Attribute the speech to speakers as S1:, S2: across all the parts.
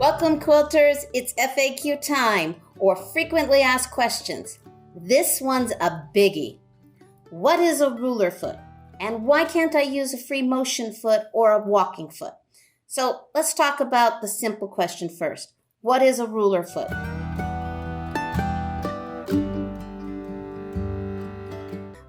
S1: Welcome quilters, it's FAQ time, or frequently asked questions. This one's a biggie. What is a ruler foot? And why can't I use a free motion foot or a walking foot? So let's talk about the simple question first. What is a ruler foot?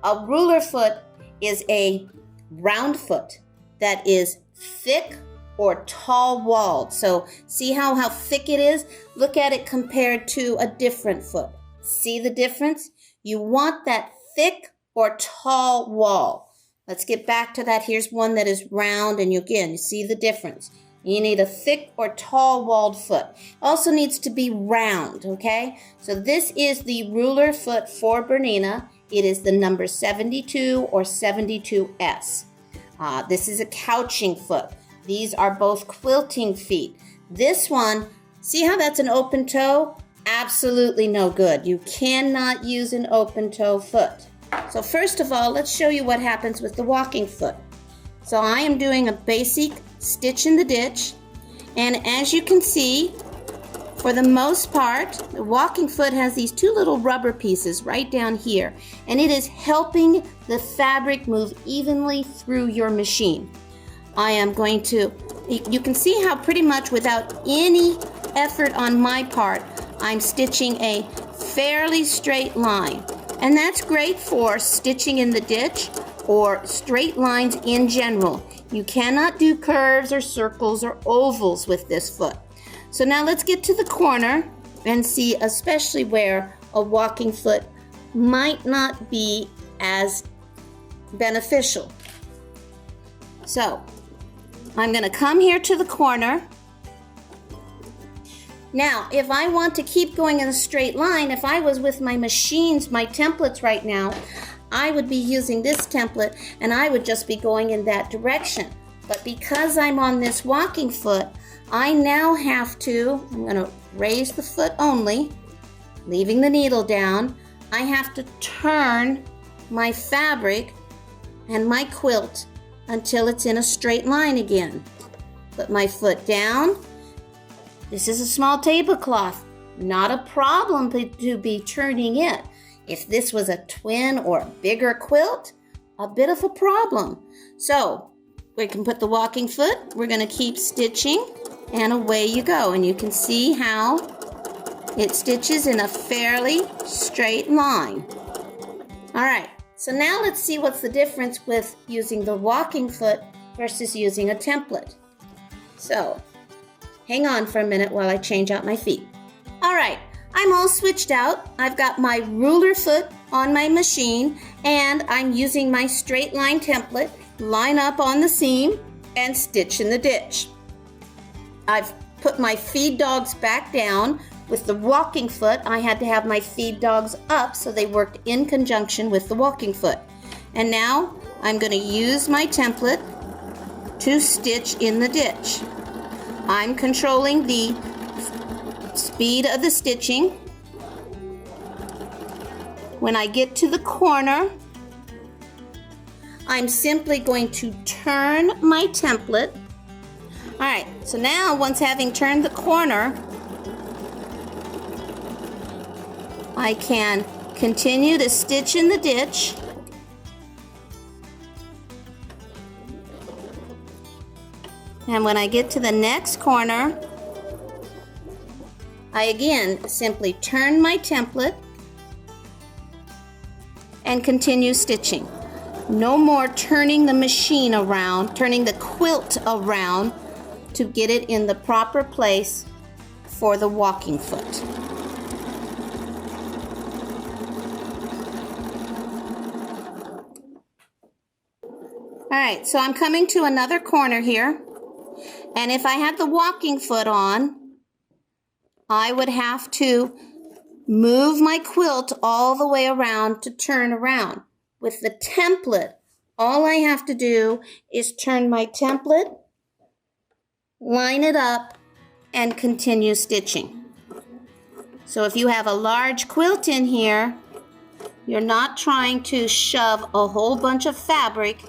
S1: A ruler foot is a round foot that is thick or tall walled. So see how thick it is? Look at it compared to a different foot. See the difference? You want that thick or tall wall. Let's get back to that. Here's one that is round, and you see the difference. You need a thick or tall walled foot. Also needs to be round, okay? So this is the ruler foot for Bernina. It is the number 72 or 72S. This is a couching foot. These are both quilting feet. This one, see how that's an open toe? Absolutely no good. You cannot use an open toe foot. So first of all, let's show you what happens with the walking foot. So I am doing a basic stitch in the ditch. And as you can see, for the most part, the walking foot has these two little rubber pieces right down here. And it is helping the fabric move evenly through your machine. I am going to, you can see how pretty much without any effort on my part, I'm stitching a fairly straight line. And that's great for stitching in the ditch or straight lines in general. You cannot do curves or circles or ovals with this foot. So now let's get to the corner and see especially where a walking foot might not be as beneficial. So I'm going to come here to the corner. Now, if I want to keep going in a straight line, if I was with my machines, my templates right now, I would be using this template and I would just be going in that direction. But because I'm on this walking foot, I now have to, I'm going to raise the foot only, leaving the needle down. I have to turn my fabric and my quilt until it's in a straight line again. Put my foot down. This is a small tablecloth, not a problem to be turning it. If this was a twin or a bigger quilt, a bit of a problem. So we can put the walking foot, we're going to keep stitching, and away you go. And you can see how it stitches in a fairly straight line. All right. So now let's see what's the difference with using the walking foot versus using a template. So hang on for a minute while I change out my feet. All right, I'm all switched out. I've got my ruler foot on my machine and I'm using my straight line template, line up on the seam and stitch in the ditch. I've put my feed dogs back down. With the walking foot, I had to have my feed dogs up so they worked in conjunction with the walking foot. And now I'm going to use my template to stitch in the ditch. I'm controlling the speed of the stitching. When I get to the corner, I'm simply going to turn my template. All right, so now once having turned the corner, I can continue to stitch in the ditch. And when I get to the next corner, I again simply turn my template and continue stitching. No more turning the machine around, turning the quilt around to get it in the proper place for the walking foot. All right, so I'm coming to another corner here, and if I had the walking foot on, I would have to move my quilt all the way around to turn around. With the template, all I have to do is turn my template, line it up, and continue stitching. So if you have a large quilt in here, you're not trying to shove a whole bunch of fabric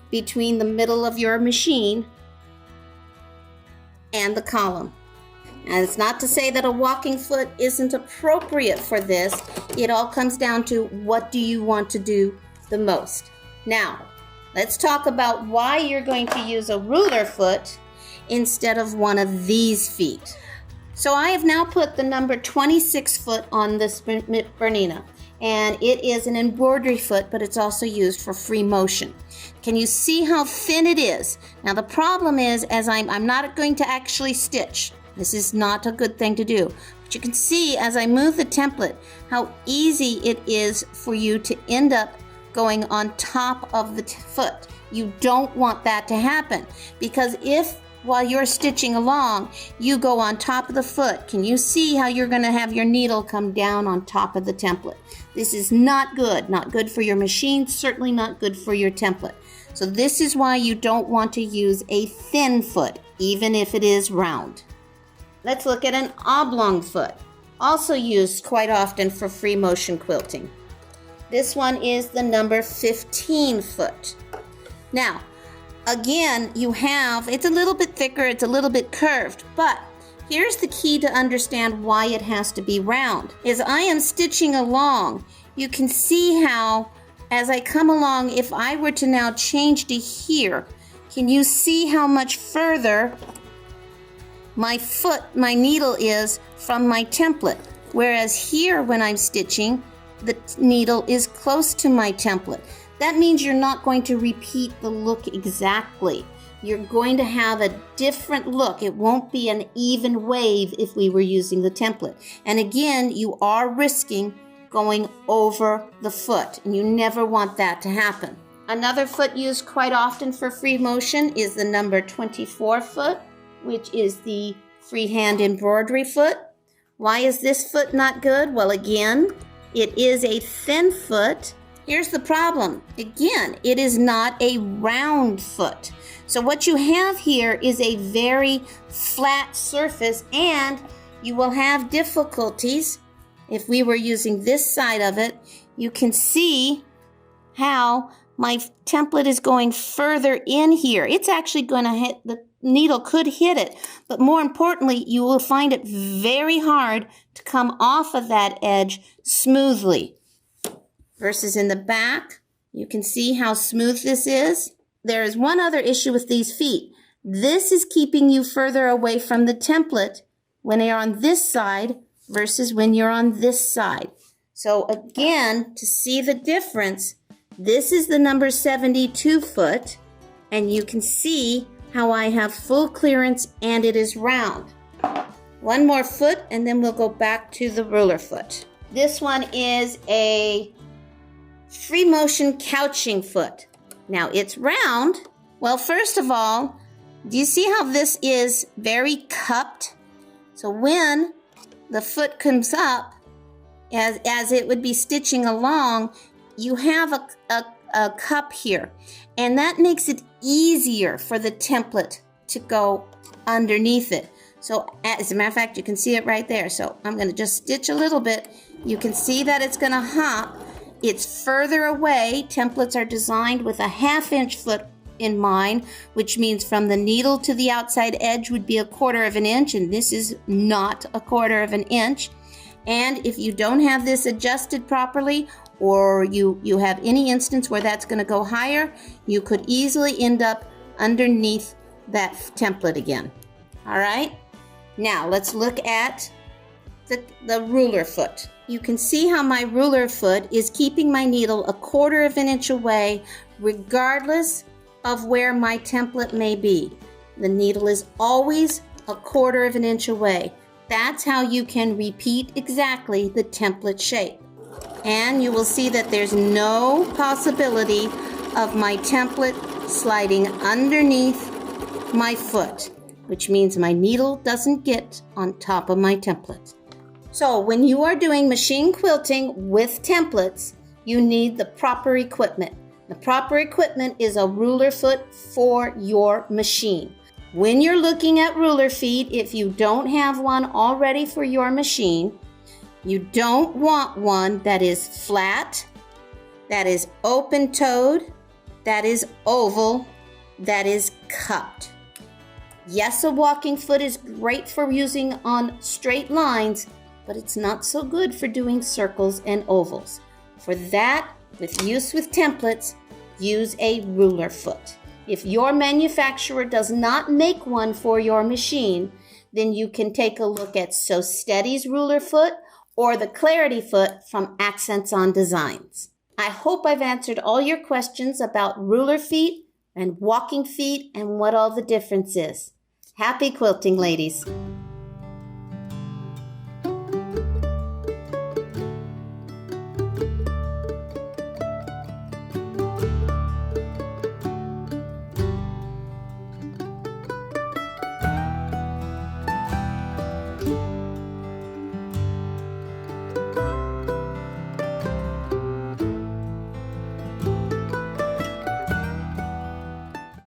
S1: between the middle of your machine and the column. And it's not to say that a walking foot isn't appropriate for this. It all comes down to what do you want to do the most. Now, let's talk about why you're going to use a ruler foot instead of one of these feet. So I have now put the number 26 foot on this Bernina, and it is an embroidery foot, but it's also used for free motion. Can you see how thin it is? Now the problem is, as I'm not going to actually stitch. This is not a good thing to do. But you can see as I move the template how easy it is for you to end up going on top of the foot. You don't want that to happen, because if while you're stitching along you go on top of the foot, can you see how you're going to have your needle come down on top of the template? This is not good for your machine, certainly not good for your template. So this is why you don't want to use a thin foot, even if it is round. Let's look at an oblong foot, also used quite often for free motion quilting. This one is the number 15 foot. Now, again, it's a little bit thicker, it's a little bit curved, but here's the key to understand why it has to be round. As I am stitching along, you can see how, as I come along, if I were to now change to here, can you see how much further my needle is from my template? Whereas here, when I'm stitching, the needle is close to my template. That means you're not going to repeat the look exactly. You're going to have a different look. It won't be an even wave if we were using the template. And again, you are risking going over the foot, and you never want that to happen. Another foot used quite often for free motion is the number 24 foot, which is the freehand embroidery foot. Why is this foot not good? Well, again, it is a thin foot. Here's the problem. Again, it is not a round foot. So what you have here is a very flat surface, and you will have difficulties. If we were using this side of it, you can see how my template is going further in here. It's actually going to hit, the needle could hit it, but more importantly, you will find it very hard to come off of that edge smoothly. Versus in the back, you can see how smooth this is. There is one other issue with these feet. This is keeping you further away from the template when you're on this side versus when you're on this side. So again, to see the difference, this is the number 72 foot, and you can see how I have full clearance and it is round. One more foot and then we'll go back to the ruler foot. This one is a free motion couching foot. Now it's round. Well, first of all, do you see how this is very cupped? So when the foot comes up, as it would be stitching along, you have a cup here, and that makes it easier for the template to go underneath it. So as a matter of fact, you can see it right there. So I'm going to just stitch a little bit. You can see that it's going to hop. It's further away. Templates are designed with a 1/2 inch foot in mind, which means from the needle to the outside edge would be 1/4 inch, and this is not 1/4 inch. And if you don't have this adjusted properly, or you have any instance where that's going to go higher, you could easily end up underneath that template again. All right, now let's look at the ruler foot. You can see how my ruler foot is keeping my needle 1/4 inch away, regardless of where my template may be. The needle is always 1/4 inch away. That's how you can repeat exactly the template shape. And you will see that there's no possibility of my template sliding underneath my foot, which means my needle doesn't get on top of my template. So when you are doing machine quilting with templates, you need the proper equipment. The proper equipment is a ruler foot for your machine. When you're looking at ruler feet, if you don't have one already for your machine, you don't want one that is flat, that is open-toed, that is oval, that is cupped. Yes, a walking foot is great for using on straight lines, but it's not so good for doing circles and ovals. For that, with use with templates, use a ruler foot. If your manufacturer does not make one for your machine, then you can take a look at So Steady's ruler foot or the Clarity foot from Accents on Designs. I hope I've answered all your questions about ruler feet and walking feet and what all the difference is. Happy quilting, ladies!